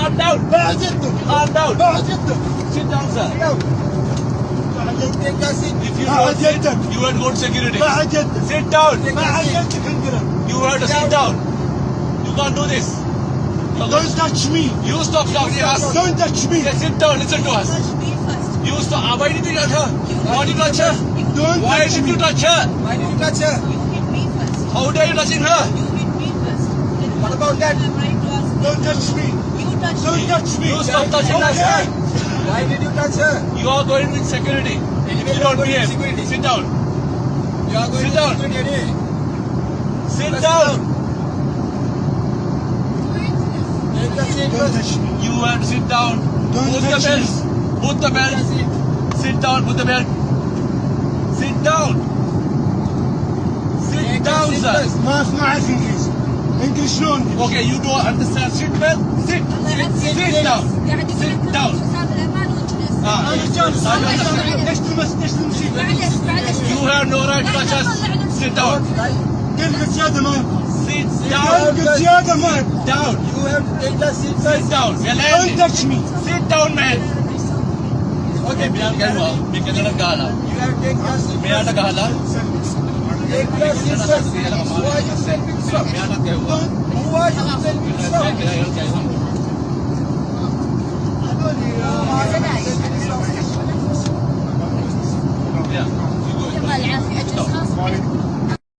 calm down. بعد يدك. Calm down. بعد يدك. Sit down, sir. If you don't sit, you will go to security. بعد يدك. Sit down. بعد يدك عندنا. You have to sit down. You can't do this. Don't touch me. You stop shouting at us. Don't touch me. Okay, sit down. Listen to us. You stop. Why did you touch her? Why did you touch her? Don't Why touch did me. you touch her? Why did you touch her? You hit me first. How dare you touching her? You hit me first. What about that? I'm right to ask. Don't touch me. You touch Don't me. touch me. You stop touching us. Okay. Why did you touch her? You are going with security. If you don't behave, sit down. You are going Sit to down. security. Sit down. Take the seat Don't first. touch me. You have to sit down. Don't Put the touch belt. Put the Take belt. the seat. Sit down. Put the belt. Sit down. Sit Take the down, seat sir. first. ما اسمعك انجليزي. انت شلون؟ Okay, you don't understand. Sit well. Sit. Sit down. Sit down. انا جالس. ليش تمشي؟ You have no right to touch us. Sit down. قلت زيادة ما. Sit down. قلت زيادة ما. Down. You have to take the seat Sit first. down. We are Don't landing. touch me. Sit down, man. Okay, biar gawa. Bikin na gala. You have to take the seat Biar na first. gala. Take the seat first. Who are you selling from? Biar na gawa. Who are you selling from? Yeah. يعطيك العافية.